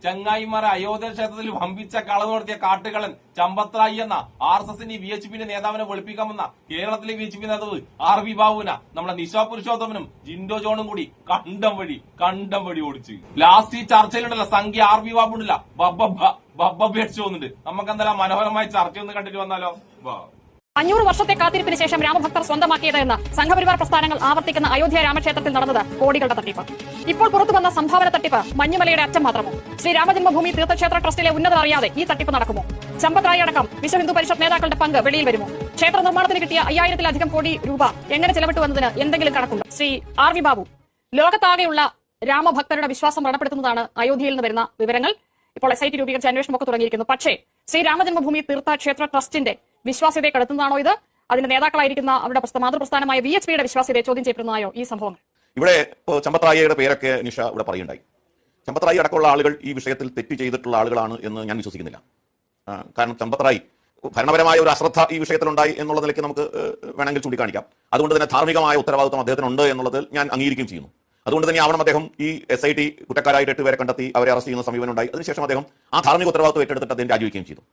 ചങ്ങായിമാരെ അയോധ്യ ക്ഷേത്രത്തിൽ വമ്പിച്ച കളവ് നടത്തിയ കാട്ടുകളൻ ചമ്പത്രായി എന്ന RSSന്റെ VHPന്റെ നേതാവിനെ വെളുപ്പിക്കാമെന്ന കേരളത്തിലെ VHP നേതാവ് RV ബാബുവിന നമ്മുടെ നിശാ പുരുഷോത്തമനും ജിൻഡോ ജോണും കൂടി കണ്ടം വഴി ഓടിച്ച് ലാസ്റ്റ് ഈ ചർച്ചയിലുണ്ടല്ലോ സംഖ്യ RV ബാബുണ്ടല്ല ബബ്ബ അടിച്ചു പോകുന്നുണ്ട്. നമുക്ക് എന്തായാലും മനോഹരമായ ചർച്ചയൊന്ന് കണ്ടിട്ട് വന്നാലോ? 500 വർഷത്തെ കാത്തിരിപ്പിന് ശേഷം രാമഭക്തർ സ്വന്തമാക്കിയതെന്ന് സംഘപരിവാർ പ്രസ്ഥാനങ്ങൾ ആവർത്തിക്കുന്ന അയോധ്യ രാമക്ഷേത്രത്തിൽ നടന്നത് കോടികളുടെ തട്ടിപ്പ്. ഇപ്പോൾ പുറത്തുവന്ന സംഭാവന തട്ടിപ്പ് മഞ്ഞുമലയുടെ അറ്റം മാത്രമോ? ശ്രീരാമജന്മഭൂമി തീർത്ഥക്ഷേത്ര ട്രസ്റ്റിലെ ഉന്നതർ അറിയാതെ ഈ തട്ടിപ്പ് നടക്കുമോ? ചമ്പത്രായി അടക്കം വിശ്വ ഹിന്ദു പരിഷത്ത് നേതാക്കളുടെ പങ്ക് വെളിയിൽ വരുമോ? ക്ഷേത്ര നിർമ്മാണത്തിന് കിട്ടിയ 5000-ലധികം കോടി രൂപ എങ്ങനെ ചെലവിട്ടു എന്നതിന് എന്തെങ്കിലും കണക്കുണ്ടോ? ശ്രീ RV ബാബു, ലോകത്താകെയുള്ള രാമഭക്തരുടെ വിശ്വാസം വ്രണപ്പെടുത്തുന്നതാണ് അയോധ്യയിൽ നിന്ന് വരുന്ന വിവരങ്ങൾ. ഇപ്പോൾ SIT രൂപീകരിച്ച അന്വേഷണമൊക്കെ തുടങ്ങിയിരിക്കുന്നു. പക്ഷേ ശ്രീരാമജന്മഭൂമി തീർത്ഥക്ഷേത്ര ട്രസ്റ്റിന്റെ വിശ്വാസ്യതയെ കടത്തുന്നതാണോ ഇത്? അതിന്റെ നേതാക്കളായിരിക്കുന്ന അവരുടെ മാതൃപ്രസ്ഥാനമായ VHPയുടെ വിശ്വാസ്യതയെ ചോദ്യം ചെയ്യപ്പെടുന്നതായോ ഈ സംഭവം? ഇവിടെ ചമ്പത്രായിയുടെ പേരൊക്കെ നിഷ ഇവിടെ പറയുണ്ടായി. ചമ്പത്രായി അടക്കമുള്ള ആളുകൾ ഈ വിഷയത്തിൽ തെറ്റ് ചെയ്തിട്ടുള്ള ആളുകളാണ് എന്ന് ഞാൻ വിശ്വസിക്കുന്നില്ല. കാരണം ചമ്പത്രായി ഭരണപരമായ ഒരു അശ്രദ്ധ ഈ വിഷയത്തിലുണ്ടായി എന്നുള്ള നിലയ്ക്ക് നമുക്ക് വേണമെങ്കിൽ ചൂണ്ടിക്കാണിക്കാം. അതുകൊണ്ട് തന്നെ ധാർമ്മികമായ ഉത്തരവാദിത്വം അദ്ദേഹത്തിനുണ്ട് എന്നുള്ളതിൽ ഞാൻ അംഗീകരിക്കുകയും ചെയ്യുന്നു. അതുകൊണ്ട് തന്നെ ആവണം അദ്ദേഹം ഈ SIT കുറ്റക്കാരായിട്ട് 8 പേരെ കണ്ടെത്തി അവരെ അറസ്റ്റ് ചെയ്യുന്ന സമീപനം ഉണ്ടായി. അതിനുശേഷം അദ്ദേഹം ആ ധാർമ്മിക ഉത്തരവാദിത്വം ഏറ്റെടുത്തിട്ട് അദ്ദേഹം രാജിവെക്കുകയും ചെയ്തു.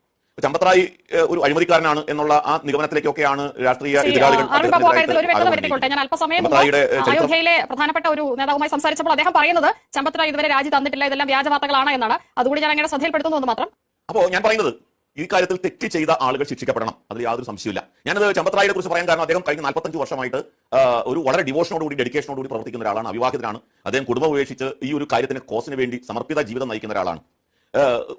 ചമ്പത്രായി ഒരു അഴിമതിക്കാരനാണ് എന്നുള്ള ആ നിഗമനത്തിലേക്കൊക്കെയാണ് രാഷ്ട്രീയ എതിരാളികൾ. ഞാൻ അല്പസമയം അയോധ്യയിലെ പ്രധാനപ്പെട്ട ഒരു നേതാവുമായി സംസാരിച്ചപ്പോൾ അദ്ദേഹം പറയുന്നത് ചമ്പത്രായി ഇതുവരെ രാജി തന്നിട്ടില്ല, ഇതെല്ലാം വ്യാജ വാർത്തകളാണ് എന്നാണ്. അതുകൂടി ഞാൻ അങ്ങനെ ശ്രദ്ധയിൽപ്പെടുത്തുന്നു മാത്രം. അപ്പോൾ ഞാൻ പറയുന്നത് ഈ കാര്യത്തിൽ തെറ്റ് ചെയ്ത ആളുകൾ ശിക്ഷിക്കപ്പെടണം, അതിൽ യാതൊരു സംശയമില്ല. ഞാനത് ചമ്പത്രായിയെ കുറിച്ച് പറയാൻ കാരണം അദ്ദേഹം കഴിഞ്ഞ 45 വർഷമായിട്ട് ഒരു വളരെ ഡിവോഷനോടുകൂടി ഡെഡിക്കേഷനോടുകൂടി പ്രവർത്തിക്കുന്ന ഒരാളാണ്. അവിവാഹിതനാണ്. അദ്ദേഹം കുടുംബം ഉപേക്ഷിച്ച് ഈ ഒരു കാര്യത്തിന് കോസിന് വേണ്ടി സമർപ്പിത ജീവിതം നയിക്കുന്ന ഒരാളാണ്.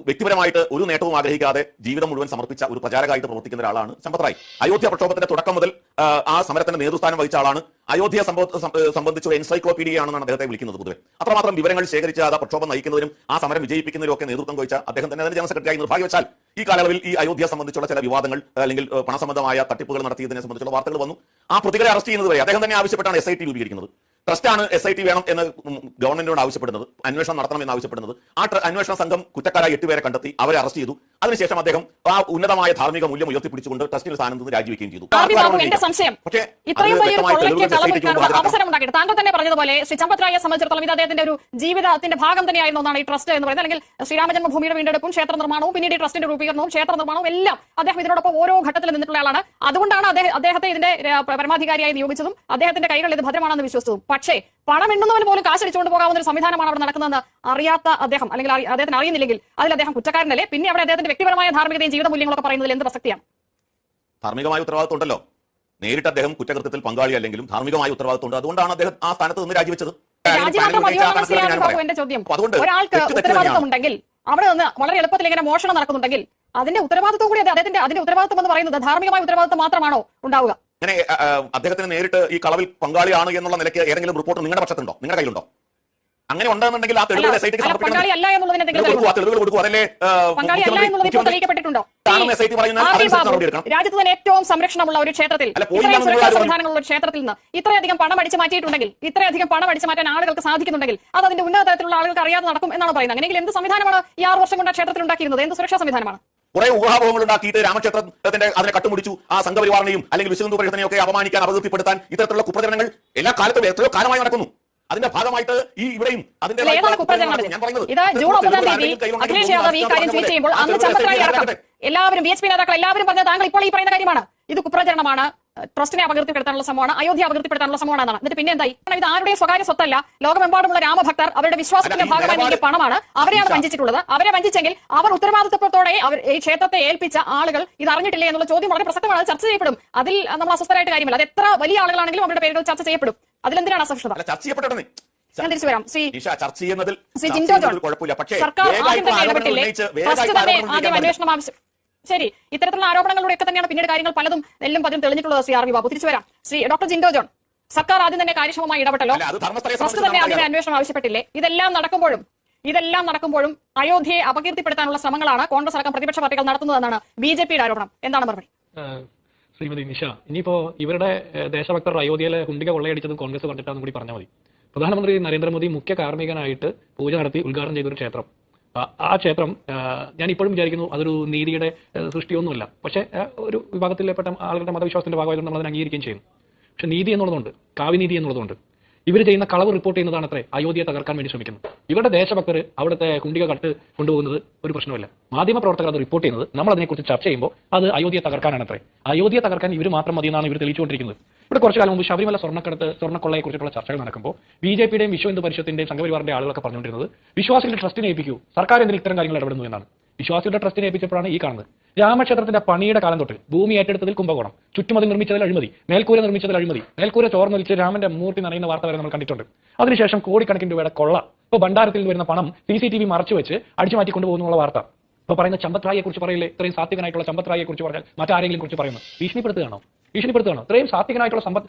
വ്യക്തിപരമായിട്ട് ഒരു നേട്ടവും ആഗ്രഹിക്കാതെ ജീവിതം മുഴുവൻ സമർപ്പിച്ച ഒരു പ്രചാരകമായിട്ട് പ്രവർത്തിക്കുന്ന ഒരാളാണ് ചമ്പത്രായി. അയോധ്യ പ്രക്ഷോഭത്തിന്റെ തുടക്കം മുതൽ ആ സമരത്തിന്റെ നേതൃസ്ഥാനം വഹിച്ച ആളാണ്. അയോധ്യ സംബന്ധിച്ച ഒരു എൻസൈക്ലോപീഡിയയാണെന്നാണ് അദ്ദേഹത്തെ വിളിക്കുന്നത്. പൊതുവെ അത്രമാത്രം വിവരങ്ങൾ ശേഖരിച്ച് ആ പ്രക്ഷോഭം നയിക്കുന്നതിനും ആ സമരം വിജയിപ്പിക്കുന്നതിനും ഒക്കെ നേതൃത്വം വഹിച്ച അദ്ദേഹം തന്നെ ജനറൽ സെക്രട്ടറിയായി നിർഭാഗ്യവശാൽ ഈ കാലയളവിൽ ഈ അയോധ്യ സംബന്ധിച്ചുള്ള ചില വിവാദങ്ങൾ അല്ലെങ്കിൽ പണസംബന്ധമായ തട്ടിപ്പുകൾ നടത്തിയതിനെ സംബന്ധിച്ചുള്ള വാർത്തകൾ വന്നു. ആ പ്രതികളെ അറസ്റ്റ് ചെയ്യുന്നത് വരെ അദ്ദേഹം തന്നെ ആവശ്യപ്പെട്ടാണ് SIT രൂപീകരിക്കുന്നത്. ട്രസ്റ്റാണ് SIT വേണം എന്ന് ഗവൺമെന്റിനോട് ആവശ്യപ്പെടുന്നത്, അന്വേഷണം നടത്തണം എന്ന് ആവശ്യപ്പെടുന്നത്. ആ അന്വേഷണ സംഘം കുറ്റക്കാരായ 8 പേരെ കണ്ടെത്തി അവരെ അറസ്റ്റ് ചെയ്തു. അതിനുശേഷം അദ്ദേഹം ആ ഉന്നതമായ ധാർമ്മിക മൂല്യം ഉയർത്തിപ്പിടിച്ചുകൊണ്ട് ട്രസ്റ്റിന്റെ സ്ഥാനത്ത് നിന്ന് രാജിവെക്കുകയും ചെയ്തു. താങ്കൾ തന്നെ പറഞ്ഞതുപോലെ ശ്രീ ചമ്പത്രായിയെ സംബന്ധിച്ചിടത്തോളം ഇത് അദ്ദേഹത്തിന്റെ ഒരു ജീവിതത്തിന്റെ ഭാഗം തന്നെയായിരുന്നു എന്നാണ് ഈ ട്രസ്റ്റ് എന്ന് പറയുന്നത്. അല്ലെങ്കിൽ ശ്രീരാമജന്മഭൂമിയുടെ വീണ്ടെടുപ്പും ക്ഷേത്ര നിർമ്മാണവും പിന്നീട് ട്രസ്റ്റിന്റെ രൂപീകരണവും ക്ഷേത്ര നിർമ്മാണവും എല്ലാം അദ്ദേഹം ഇതിനോടൊപ്പം ഓരോ ഘട്ടത്തിൽ നിന്നിട്ടുള്ള ആളാണ്. അതുകൊണ്ടാണ് അദ്ദേഹത്തെ ഇതിന്റെ പരമാധികാരിയായി നിയോഗിച്ചതും അദ്ദേഹത്തിന്റെ കൈകൾ ഇത് ഭദ്രമാണെന്ന് വിശ്വസിച്ചതും. പക്ഷേ പണം എണ്ണുന്നവന് പോലും കാശടിച്ചുകൊണ്ട് പോകാവുന്ന ഒരു സംവിധാനമാണ് അവിടെ നടക്കുന്നതെന്ന് അറിയാത്ത അദ്ദേഹം, അല്ലെങ്കിൽ അദ്ദേഹത്തിന് അറിയുന്നില്ലെങ്കിൽ അതിൽ അദ്ദേഹം കുറ്റക്കാരനല്ലേ? പിന്നെ അവിടെ അദ്ദേഹത്തിന്റെ വ്യക്തിപരമായ ധാർമ്മികതയും ജീവിത മൂല്യങ്ങളൊക്കെ പറയുന്നതിൽ എന്ത് പ്രസക്തിയാണ്? ധാർമ്മികമായ ഉത്തരവാദിത്വം ഉണ്ടല്ലോ. നേരിട്ട് അദ്ദേഹം കുറ്റകൃത്യത്തിൽ പങ്കാളി അല്ലെങ്കിലും ധാർമ്മികമായ ഉത്തരവാദിത്വം ഉണ്ട്. അതുകൊണ്ടാണ് അദ്ദേഹം ആ സ്ഥാനത്ത് നിന്ന് രാജിവെച്ചത്. എന്റെ ചോദ്യം, ഒരാൾക്ക് ഉത്തരവാദിത്വം ഉണ്ടെങ്കിൽ അവിടെ നിന്ന് വളരെ എളുപ്പത്തിൽ ഇങ്ങനെ മോഷണം നടക്കുന്നുണ്ടെങ്കിൽ അതിന്റെ ഉത്തരവാദിത്വം കൂടി അതിന്റെ ഉത്തരവാദിത്വം എന്ന് പറയുന്നത് ധാർമ്മികമായ ഉത്തരവാദിത്വം മാത്രമാണോ ഉണ്ടാവുക? അങ്ങനെ അദ്ദേഹത്തിന് നേരിട്ട് ഈ കളവിൽ പങ്കാളിയാണ് എന്നുള്ള നിലയ്ക്ക് ഏതെങ്കിലും റിപ്പോർട്ട് നിങ്ങളുടെ പക്ഷത്തുണ്ടോ, നിങ്ങളുടെ കയ്യിലുണ്ടോ? അങ്ങനെ ഉണ്ടെന്നുണ്ടെങ്കിൽ ആ തെളിവുകൾ SITക്ക് സമർപ്പിക്കണം. രാജ്യത്ത് തന്നെ ഏറ്റവും സംരക്ഷണമുള്ള ഒരു ക്ഷേത്രത്തിൽ, സുരക്ഷാ സംവിധാനങ്ങളുള്ള ക്ഷേത്രത്തിൽ നിന്ന് ഇത്രയധികം പണം അടിച്ചു മാറ്റിയിട്ടുണ്ടെങ്കിൽ, ഇത്രയധികം പണം അടിച്ചു മാറ്റാൻ ആളുകൾക്ക് സാധിക്കുന്നുണ്ടെങ്കിൽ അത് അതിന്റെ ഉന്നത തലത്തിലുള്ള ആളുകൾക്ക് അറിയാതെ നടക്കും എന്നാണ് പറയുന്നത്. അങ്ങനെയെങ്കിൽ എന്ത് സംവിധാനമാണ് ഈ 6 വർഷം കൊണ്ട് ക്ഷേത്രത്തിൽ ഉണ്ടാക്കിയിരുന്നത്? എന്ത് സുരക്ഷാ സംവിധാനമാണ്? കുറെ ഊഹാഭോഹങ്ങൾ ഉണ്ടാക്കിയിട്ട് രാമക്ഷേത്രത്തിന്റെ അതിനെ കട്ടുമുടിച്ചു, ആ സംഘപരിവാറിനെയും അല്ലെങ്കിൽ വിശ്വ ഹിന്ദു പരിഷത്തിനെയും ഒക്കെ അപമാനിക്കാൻ, അപകീർത്തിപ്പെടുത്താൻ ഇത്തരത്തിലുള്ള കുപ്രചരണങ്ങൾ എല്ലാ കാലത്തും എത്രയോ കാലമായി നടക്കുന്നു. അതിന്റെ ഭാഗമായിട്ട് ഈ ഇവിടെയും അതിന്റെ അഖിലേഷ് യാദവ് ഈ കാര്യം ട്വീറ്റ് ചെയ്യുമ്പോൾ അന്ന് ചമ്പത്രായി അടക്കം എല്ലാവരും VHP നേതാക്കൾ എല്ലാവരും പറഞ്ഞ താങ്കൾ ഇപ്പോൾ ഈ പറയുന്ന കാര്യമാണ്. ഇത് കുപ്രചരണമാണ്, ട്രസ്റ്റിനെ അപകീർത്തിപ്പെടുത്താനുള്ള ശ്രമമാണ്, അയോധ്യ അപകീർത്തിപ്പെടുത്താനുള്ള ശ്രമമാണ് എന്നാണ്. എന്നിട്ട് പിന്നെ എന്തായി? ഇത് ആരുടെയും സ്വകാര്യ സ്വത്തല്ല. ലോകമെമ്പാടുമുള്ള രാമഭക്തർ അവരുടെ വിശ്വാസത്തിന്റെ ഭാഗമായി നൽകിയ പണമാണ്. അവരെയാണ് വഞ്ചിച്ചിട്ടുള്ളത്. അവരെ വഞ്ചിച്ചെങ്കിൽ അവർ ഉത്തരവാദിത്വത്തോടെ ഈ ക്ഷേത്രത്തെ ഏൽപ്പിച്ച ആളുകൾ ഇത് അറിഞ്ഞിട്ടില്ലേ എന്നുള്ള ചോദ്യം വളരെ പ്രസക്തമാണ്. ചർച്ച ചെയ്യപ്പെടും. അതിൽ നമ്മൾ അസ്വസ്ഥരായിട്ട് കാര്യമില്ല. അത് എത്ര വലിയ ആളുകളാണെങ്കിലും അവരുടെ പേരുകൾ ചർച്ച ചെയ്യപ്പെടും. അതിലെന്തിനാണ് അസഹിഷ്ണുത? ഞാൻ തിരിച്ചു വരാം. ശ്രീ ജിൻഡോ ജോൺ, സർക്കാർ ആദ്യം തന്നെ ഇടപെട്ടില്ലേ? ഫസ്റ്റ് തന്നെ ആദ്യം അന്വേഷണം ആവശ്യം. ശരി, ഇത്തരത്തിലുള്ള ആരോപണങ്ങളിലൂടെ ഒക്കെ തന്നെയാണ് പിന്നീട് കാര്യങ്ങൾ പലതും പതിനും തെളിഞ്ഞിട്ടുള്ളത്. ശ്രീ RV ബാബു, തിരിച്ചു വരാം. ശ്രീ ഡോക്ടർ ജിൻഡോ ജോൺ, സർക്കാർ ആദ്യം തന്നെ കാര്യക്ഷമമായി ഇടപെട്ടല്ലോ. ഫസ്റ്റ് തന്നെ ആദ്യം അന്വേഷണം ആവശ്യപ്പെട്ടില്ലേ? ഇതെല്ലാം നടക്കുമ്പോഴും അയോധ്യയെ അപകീർത്തിപ്പെടുത്താനുള്ള ശ്രമങ്ങളാണ് കോൺഗ്രസ് അടക്കം പ്രതിപക്ഷ പാർട്ടികൾ നടത്തുന്നതെന്നാണ് BJPയുടെ ആരോപണം. എന്താണ് മറുപടി? ശ്രീമതി നിഷ, ഇനിയിപ്പോ ഇവരുടെ ദേശഭക്തർ അയോധ്യയിലെ കുണ്ടിക കൊള്ളയടിച്ചതും കോൺഗ്രസ് കണ്ടിട്ടാണെന്ന് കൂടി പറഞ്ഞാൽ മതി. പ്രധാനമന്ത്രി നരേന്ദ്രമോദി മുഖ്യ കാർമ്മികനായിട്ട് പൂജ നടത്തി ഉദ്ഘാടനം ചെയ്തൊരു ക്ഷേത്രം, ആ ക്ഷേത്രം ഞാൻ ഇപ്പോഴും വിചാരിക്കുന്നു അതൊരു നീതിയുടെ സൃഷ്ടിയൊന്നുമല്ല. പക്ഷേ ഒരു വിഭാഗത്തിൽപ്പെട്ട ആളുകളുടെ മതവിശ്വാസത്തിന്റെ ഭാഗമായിട്ട് നമ്മൾ അതിനെ അംഗീകരിക്കുകയും ചെയ്യുന്നു. പക്ഷെ നീതി എന്നുള്ളതുണ്ട്, കാവ്യനീതി എന്നുള്ളതുണ്ട്. ഇവർ ചെയ്യുന്ന കളവ് റിപ്പോർട്ട് ചെയ്യുന്നതാണ് അത്രേ അയോധ്യയെ തകർക്കാൻ വേണ്ടി ശ്രമിക്കുന്നത്. ഇവരുടെ ദേശഭക്തർ അവിടുത്തെ കുണ്ടിക കട്ട് കൊണ്ടുപോകുന്നത് ഒരു പ്രശ്നമല്ല. മാധ്യമപ്രവർത്തകർ അത് റിപ്പോർട്ട് ചെയ്യുന്നത് നമ്മൾ അതിനെക്കുറിച്ച് ചർച്ച ചെയ്യുമ്പോൾ അത് അയോധ്യയെ തകർക്കാനാണ് അത്രേ. അയോധ്യയെ തകർക്കാൻ ഇവർ മാത്രം മതി എന്നാണ് ഇവർ തെളിയിച്ചുകൊണ്ടിരിക്കുന്നത്. ഇവിടെ കുറച്ചു കാലം മുമ്പ് ശബരിമല സ്വർണ്ണക്കൊള്ളയെക്കുറിച്ചുള്ള ചർച്ചകൾ നടക്കുമ്പോൾ ബിജെപിയുടെയും വിശ്വ ഹിന്ദു പരിഷത്തിന്റെയും സംഘപരിവാറിന്റെ ആളുകളൊക്കെ പറഞ്ഞുകൊണ്ടിരുന്നത് വിശ്വാസികളുടെ ട്രസ്റ്റിനെ ഏൽപ്പിക്കൂ, സർക്കാർ എന്തിന് ഇത്തരം കാര്യങ്ങൾ ഇടപെടുന്നു എന്നാണ്. വിശ്വാസികളുടെ ട്രസ്റ്റിനെ ഏൽപ്പിച്ചപ്പോഴാണ് ഈ കാണുന്നത്. രാമക്ഷേത്രത്തിന്റെ പണിയുടെ കാലം തൊട്ട് ഭൂമി ഏറ്റെടുത്തതിൽ കുംഭകോണം, ചുറ്റുമതിൽ നിർമ്മിച്ചതിൽ അഴിമതി, മേൽക്കൂര നിർമ്മിച്ചതിൽ അഴിമതി, മേൽക്കൂര ചോർന്നൊലിച്ച് രാമന്റെ മൂർത്തി നനയുന്ന വാർത്ത വരെ നമ്മൾ കണ്ടിട്ടുണ്ട്. അതിനുശേഷം കോടിക്കണക്കിന് രൂപയുടെ കൊള്ള, ഇപ്പോൾ ഭണ്ഡാരത്തിൽ വരുന്ന പണം CCTV മറച്ചു വെച്ച് അടിച്ചു മാറ്റി കൊണ്ടുപോകുന്നുള്ള വാർത്ത. ഇപ്പോൾ പറയുന്ന ചമ്പത്രായെ കുറിച്ച് പറയില്ലേ, ഇത്രയും സാത്വികനായിട്ടുള്ള ചമ്പത്രായെ കുറിച്ച് പറഞ്ഞാൽ മറ്റാരെങ്കിലും കുറിച്ച് പറയുന്നു? ഭീഷണിപ്പെടുത്തുകയാണോ? ഇത്രയും സാത്വികനായിട്ടുള്ള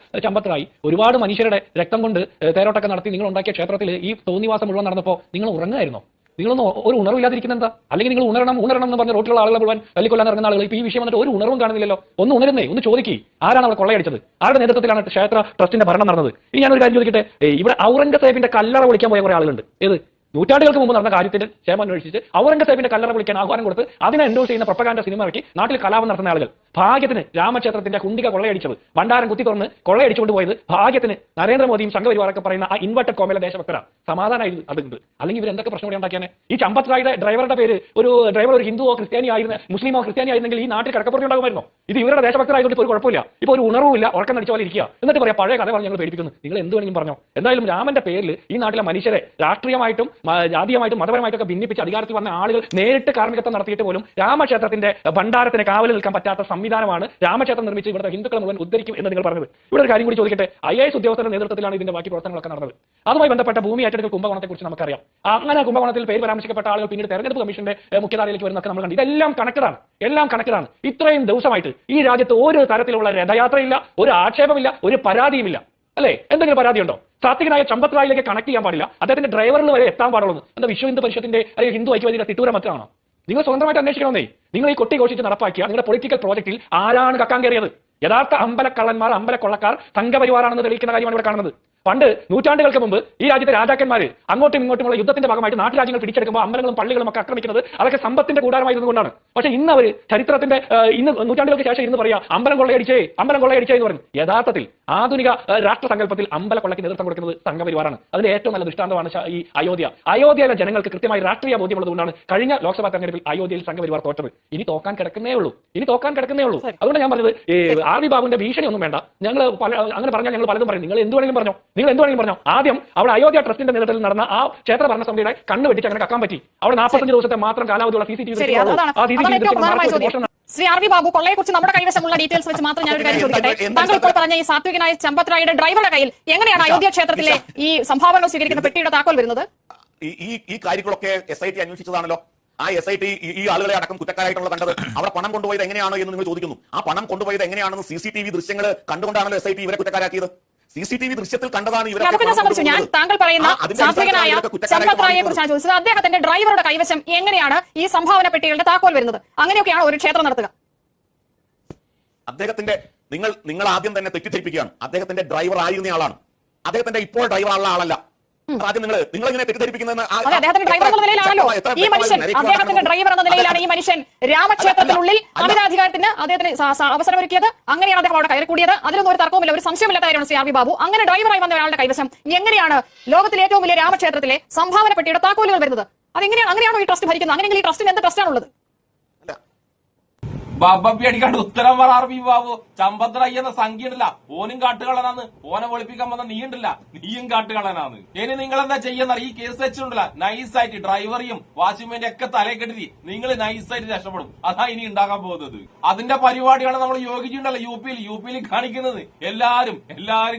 ചമ്പത്രായി ഒരുപാട് മനുഷ്യരുടെ രക്തം കൊണ്ട് തേരോട്ടൊക്കെ നടത്തി നിങ്ങൾ ഉണ്ടാക്കിയ ക്ഷേത്രത്തിൽ ഈ തോന്നിവാസം മുഴുവൻ നടന്നപ്പോൾ നിങ്ങൾ ഉറങ്ങുമായിരുന്നോ? നിങ്ങളൊന്നും ഒരു ഉണർവില്ലാതിരിക്കുന്ന എന്താ? അല്ലെങ്കിൽ നിങ്ങൾ ഉണരണം എന്ന് പറഞ്ഞ റോട്ടിലുള്ള ആളുകൾ മുഴുവൻ തല്ലിക്കൊല്ലാൻ ഇറങ്ങുന്ന ആളുകൾ ഇപ്പോൾ ഈ വിഷയം വന്നിട്ട് ഒരു ഉണർവും കാണുന്നില്ലല്ലോ. ഒന്ന് ഉണരുന്നേ, ഒന്ന് ചോദിക്കി ആരാണ് അവിടെ കൊള്ളയടിച്ചത്, ആരുടെ നേതൃത്വത്തിലാണ് ക്ഷേത്ര ട്രസ്റ്റിന്റെ ഭരണം നടന്നത്? ഇനി ഞാനൊരു കാര്യം ചോദിക്കട്ടെ, ഇവിടെ ഔറംഗസേബിന്റെ കല്ലറ വിളിക്കാൻ പോയ കുറെ ആളുകളുണ്ട്. ഏത് നൂറ്റാണ്ടുകൾക്ക് മുമ്പ് നടന്ന കാര്യത്തിന്റെ ക്ഷേമം അന്വേഷിച്ച് ഔറംഗസേബിന്റെ കല്ലറ വിളിക്കാൻ ആഹ്വാനം കൊടുത്ത് അതിനെ എൻഡോസ് ചെയ്യുന്ന പ്രൊപ്പഗാൻഡ സിനിമ ഇറക്കി നാട്ടിൽ കലാപം നടത്തുന്ന ആളുകൾ. ഭാഗ്യത്തിന് രാമക്ഷേത്രത്തിന്റെ കുണ്ടിക കൊള്ളയടിച്ചത്, ഭണ്ഡാരം കുത്തി തുറന്ന് കൊള്ളയടിച്ചുകൊണ്ട് പോയത് ഭാഗ്യത്തിന് നരേന്ദ്രമോദിയും സംഘപരിവാറൊക്കെ പറയുന്ന ആ ഇൻവെർട്ടഡ് കോമയിലെ ദേശഭക്തരാണ്. സമാധാനമായി അതുണ്ട്. അല്ലെങ്കിൽ ഇവർ എന്തൊക്കെ പ്രശ്നം കൂടി ഉണ്ടാക്കിയാനെ? ഈ ചമ്പത്രായുടെ ഡ്രൈവറുടെ പേര് ഒരു ഹിന്ദുവോ ക്രിസ്ത്യാനിയോ ആയിരുന്നു, മുസ്ലിമോ ക്രിസ്ത്യാനി ആയിരുന്നെങ്കിൽ ഈ നാട്ടിൽ കിടക്കപ്പുറത്തി ഉണ്ടാകുമായിരുന്നു. ഇത് ഇവരുടെ ദേശഭക്തരായതുകൊണ്ട് ഇപ്പോൾ ഒരു കുഴപ്പമില്ല. ഇപ്പോൾ ഒരു ഉണർവില്ല, ഉറക്കം നടിച്ച പോലെ ഇരിക്കുക. എന്നിട്ട് പറയാം പഴയ കഥ പറഞ്ഞ് ഞങ്ങൾ പേടിപ്പിക്കുന്നു. നിങ്ങൾ എന്ത് വേണമെങ്കിലും പറഞ്ഞോ. എന്തായാലും രാമന്റെ പേരിൽ ഈ നാട്ടിലെ മനുഷ്യരെ രാഷ്ട്രീയമായിട്ടും ജാതീയമായിട്ടും മതപരമായിട്ടൊക്കെ ഭിന്നിപ്പിച്ച് അധികാരത്തിൽ വന്ന ആളുകൾ നേരിട്ട് കാർമ്മികത്വം നടത്തിയിട്ട് പോലും രാമക്ഷേത്രത്തിന്റെ ഭണ്ഡാരത്തിന് കാവലിൽ നിൽക്കാൻ പറ്റാത്ത സംവിധാനമാണ് രാമക്ഷേത്രം നിർമ്മിച്ച് ഇവിടുത്തെ ഹിന്ദുക്കളെ മുഴുവൻ ഉദ്ധരിക്കും എന്ന് നിങ്ങൾ പറഞ്ഞത്. ഇവിടെ ഒരു കാര്യം കൂടി ചോദിക്കട്ടെ, IAS ഉദ്യോഗസ്ഥരുടെ നേതൃത്വത്തിലാണ് ഇതിന്റെ ബാക്കി പ്രവർത്തനങ്ങളൊക്കെ നടന്നത്. അതുമായി ബന്ധപ്പെട്ട ഭൂമി ഏറ്റെടുക്കൽ കുംഭകോണത്തെക്കുറിച്ച് നമുക്കറിയാം. അങ്ങനെ കുംഭകോണത്തിൽ പേര് പരാമർശിക്കപ്പെട്ട ആളുകൾ പിന്നീട് തെരഞ്ഞെടുപ്പ് കമ്മീഷന്റെ മുഖ്യധാരയിലേക്ക് വരുന്നൊക്കെ നമ്മൾ കണ്ടു. ഇതെല്ലാം കണക്കിലാണ്. ഇത്രയും ദിവസമായിട്ട് ഈ രാജ്യത്ത് ഒരു തരത്തിലുള്ള രഥയാത്രയില്ല, ഒരു ആക്ഷേപമില്ല, ഒരു പരാതിയുമില്ല. അല്ലേ? എന്തെങ്കിലും പരാതിയുണ്ടോ? സാത്വികനായ ചമ്പത്രായിലേക്ക് കണക്ട് ചെയ്യാൻ പാടില്ല, അദ്ദേഹത്തിന്റെ ഡ്രൈവറിൽ വരെ എത്താൻ പാടുള്ളൂ. എന്താ വിശ്വ ഹിന്ദു പരിഷത്തിന്റെ അല്ലെങ്കിൽ ഹിന്ദു ഐക്യവേദിയുടെ തിട്ടൂര മറ്റാണോ? നിങ്ങൾ സ്വന്തമായിട്ട് അന്വേഷിക്കണമെന്നേ. നിങ്ങൾ ഈ കൊട്ടിഘോഷിച്ച് നടപ്പാക്കിയ നിങ്ങളുടെ പൊളിറ്റിക്കൽ പ്രോജക്റ്റിൽ ആരാണ് കക്കാൻ കയറിയത്? യഥാർത്ഥ അമ്പലക്കള്ളന്മാർ, അമ്പലക്കൊള്ളക്കാർ സംഘപരിവാറാണെന്ന് തെളിയിക്കുന്ന കാര്യമാണ് ഇവിടെ കാണുന്നത്. പണ്ട് നൂറ്റാണ്ടുകൾക്ക് മുമ്പ് ഈ രാജ്യത്തെ രാജാക്കന്മാർ അങ്ങോട്ടും ഇങ്ങോട്ടുമുള്ള യുദ്ധത്തിന്റെ ഭാഗമായിട്ട് നാട്ടുരാജ്യങ്ങൾ പിടിച്ചെടുക്കുമ്പോൾ അമ്പലങ്ങളും പള്ളികളും ഒക്കെ ആക്രമിക്കുന്നത് അതൊക്കെ സമ്പത്തിന്റെ കൂടാരമായിരുന്നുകൊണ്ടാണ്. പക്ഷേ ഇന്ന് അവർ ചരിത്രത്തിന്റെ നൂറ്റാണ്ടുകൾക്ക് ശേഷം ഇരുന്ന് പറയാ അമ്പലം കൊള്ളയടിച്ചേ എന്ന് പറഞ്ഞു. യഥാർത്ഥത്തിൽ ആധുനിക രാഷ്ട്രസങ്കല്പത്തിൽ അമ്പലക്കൊള്ളയ്ക്ക് നേതൃത്വം കൊടുക്കുന്നത് സംഘപരിവാറാണ്. അതിന്റെ ഏറ്റവും നല്ല ദൃഷ്ടാന്തമാണ് ഈ അയോധ്യയിലെ ജനങ്ങൾക്ക് കൃത്യമായി രാഷ്ട്രീയ ബോധ്യമുള്ളതുകൊണ്ടാണ് കഴിഞ്ഞ ലോക്സഭാ തെരഞ്ഞെടുപ്പിൽ അയോധ്യയിൽ സംഘപരിവാർ തോറ്റത്. ഇനി തോക്കാൻ കിടക്കുന്നേ ഉള്ളൂ. അതുകൊണ്ട് ഞാൻ പറഞ്ഞത് RV ബാബുവിന്റെ ഭീഷണി ഒന്നും വേണ്ട. ഞങ്ങൾ അങ്ങനെ പറഞ്ഞാൽ ഞങ്ങൾ പലതും പറയും. നിങ്ങൾ എന്ത് വേണമെങ്കിലും പറഞ്ഞോ. ആദ്യം അവിടെ അയോധ്യ ട്രസ്റ്റിന്റെ നേതൃത്വത്തിൽ നടന്ന ആ ക്ഷേത്ര ഭരണസമിതിയുടെ കണ്ണ് വെട്ടിച്ച് അങ്ങനെ കക്കാൻ പറ്റി. അവിടെ 45 ദിവസത്തെ മാത്രം കാലാവധിയുള്ള CCTV ശ്രീ RV ബാബു, കൊള്ളയെക്കുറിച്ച് നമ്മുടെ കൈവശമുള്ള ഡീറ്റെയിൽസ് വെച്ച് മാത്രം ഞാനൊരു കാര്യം ചോദിക്കട്ടെ. താങ്കൾ ഇപ്പോൾ പറഞ്ഞ ഈ സാത്വികനായ ചമ്പത്രായുടെ ഡ്രൈവറുടെ കയ്യിൽ എങ്ങനെയാണ് അയോധ്യ ക്ഷേത്രത്തിലെ ഈ സംഭാവനകൾ സ്വീകരിക്കുന്ന പെട്ടിയുടെ താക്കോൽ വരുന്നത്? ഈ കാര്യങ്ങളൊക്കെ SIT അന്വേഷിച്ചതാണല്ലോ. ആ SIT ഈ ആളുകളെ അടക്കം കുറ്റക്കാരായിട്ടുള്ള കണ്ടത്. അവിടെ പണം കൊണ്ടുപോയത് എങ്ങനെയാണ് എന്ന് നിങ്ങൾ ചോദിക്കുന്നു. ആ പണം കൊണ്ടുപോയത് എങ്ങനെയാണെന്ന് CCTV ദൃശ്യങ്ങൾ കണ്ടുകൊണ്ടാണല്ലോ SIT ഇവരെ കുറ്റക്കാരാക്കിയത്. CCTV ദൃശ്യത്തിൽ കണ്ടതാണ് ഇവരെ. ഞാൻ താങ്കൾ പറയുന്ന സാത്വികനായ ചമ്പത്രായെ കുറിച്ചാണ് ചോദിച്ചത്. അദ്ദേഹത്തിന്റെ ഡ്രൈവറുടെ കൈവശം എങ്ങനെയാണ് ഈ സംഭാവന പെട്ടികളുടെ താക്കോൽ വരുന്നത്? അങ്ങനെയൊക്കെയാണ് ഒരു ക്ഷേത്രം നടത്തുക. അദ്ദേഹത്തിന്റെ നിങ്ങൾ ആദ്യം തന്നെ തെറ്റിദ്ധരിപ്പിക്കുകയാണ്. അദ്ദേഹത്തിന്റെ ഡ്രൈവർ ആയിരുന്ന ആളാണ്. അദ്ദേഹത്തിന്റെ ഇപ്പോൾ ഡ്രൈവർ ഉള്ള ആളല്ല. ആദ്യം നിങ്ങൾ ഇങ്ങനെ തെറ്റിദ്ധരിപ്പിക്കുന്നത്. അദ്ദേഹത്തിന്റെ ഡ്രൈവർ എന്ന നിലയിലാണല്ലോ ഈ മനുഷ്യൻ. അദ്ദേഹത്തിന്റെ ഡ്രൈവർ എന്ന നിലയിലാണ് ഈ മനുഷ്യൻ രാമക്ഷേത്രത്തിനുള്ളിൽ അമിതാധികാരത്തിന് അദ്ദേഹത്തിന് അവസരമൊരുക്കിയത്. അങ്ങനെയാണ് അദ്ദേഹം അവിടെ കയറി കൂടിയത്. അതിലൊന്നും ഒരു തർക്കവുമില്ല, ഒരു സംശയമില്ലാത്ത കാര്യമാണ് ശ്രീ RV ബാബു. അങ്ങനെ ഡ്രൈവറായി വന്ന ഒരാളുടെ കൈവശം എങ്ങനെയാണ് ലോകത്തിലെ ഏറ്റവും വലിയ രാമക്ഷേത്രത്തിലെ സംഭാവന പെട്ടിയുടെ താക്കോലുകൾ വരുന്നത്? അതെങ്ങനെയാണ്? അങ്ങനെയാണോ ഈ ട്രസ്റ്റ് ഭരിക്കുന്നത്? അങ്ങനെയെങ്കിൽ ഈ ട്രസ്റ്റിന് എന്ത് ട്രസ്റ്റാണുള്ളത്? ബബ്ബി അടിക്കാണ്ട് ഉത്തരം പറ RV ബാബു. ചമ്പത്രായി എന്ന സംഖ്യ ഉണ്ടല്ല, ഓനും കാട്ടുകളനാന്ന്. ഓനെ വെളുപ്പിക്കാൻ വന്ന നീ ഉണ്ടല്ല, നീയും കാട്ടുകളനാന്ന്. ഇനി നിങ്ങൾ എന്താ ചെയ്യുന്ന ഈ കേസ് വെച്ചിട്ടുണ്ടല്ല, നൈസായിട്ട് ഡ്രൈവറിയും വാച്ച്മാന്റെ ഒക്കെ തലയെ കെട്ടി നിങ്ങൾ നൈസായിട്ട് രക്ഷപ്പെടും. അതാ ഇനി ഉണ്ടാക്കാൻ പോകുന്നത്. അതിന്റെ പരിപാടിയാണ് നമ്മൾ യോഗിച്ചിട്ടുണ്ടല്ലോ യു പിയിൽ കാണിക്കുന്നത്. എല്ലാരും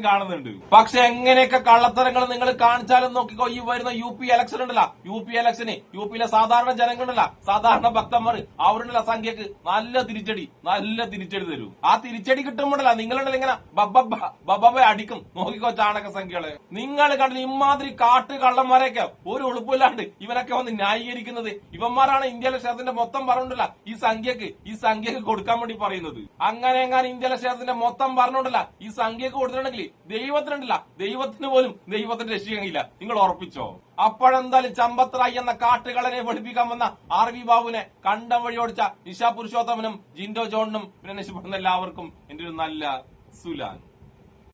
കാണുന്നുണ്ട്. പക്ഷെ എങ്ങനെയൊക്കെ കള്ളത്തരങ്ങൾ നിങ്ങൾ കാണിച്ചാലും നോക്കിക്കോ, ഈ വരുന്ന യു പി ഇലക്ഷൻ ഉണ്ടല്ല, യു പിയിലെ സാധാരണ ജനങ്ങളുണ്ടല്ല, സാധാരണ ഭക്തന്മാർ, അവരുണ്ടല്ല സംഖ്യക്ക് നല്ല തിരിച്ചടി തരൂ. ആ തിരിച്ചടി കിട്ടുമ്പോഴല്ല നിങ്ങളുണ്ടല്ലോ ഇങ്ങനെ ബബ്ബ അടിക്കും. നോക്കിക്കോ ചാണക സംഖ്യകള്. നിങ്ങൾ കണ്ടില്ല ഇമാതിരി കാട്ട് കള്ളന്മാരെയൊക്കെ ഒരു ഉളുപ്പില്ലാണ്ട് ഇവനൊക്കെ വന്ന് ന്യായീകരിക്കുന്നത്. ഇവന്മാരാണ് ഇന്ത്യയിലെ ക്ഷേത്രത്തിന്റെ മൊത്തം പറഞ്ഞിട്ടില്ല ഈ സംഖ്യക്ക് കൊടുക്കാൻ വേണ്ടി പറയുന്നത്. അങ്ങനെ എങ്ങനെ ഇന്ത്യയിലെ ക്ഷേത്രത്തിന്റെ മൊത്തം പറഞ്ഞോണ്ടല്ല ഈ സംഖ്യക്ക് കൊടുത്തിട്ടുണ്ടെങ്കിൽ ദൈവത്തിന് പോലും ദൈവത്തിന്റെ രക്ഷിക്കയില്ല. നിങ്ങൾ ഉറപ്പിച്ചോ? അപ്പോഴെന്തായാലും ചമ്പത്രായി എന്ന കാട്ടുകളനെ വെളുപ്പിക്കാൻ വന്ന RV ബാബുവിനെ കണ്ടം വഴി ഓടിച്ച നിശാ പുരുഷോത്തമനും ജിൻഡോ ജോണിനും പിന്നെ എല്ലാവർക്കും എന്റെ ഒരു നല്ല സുലാൻ.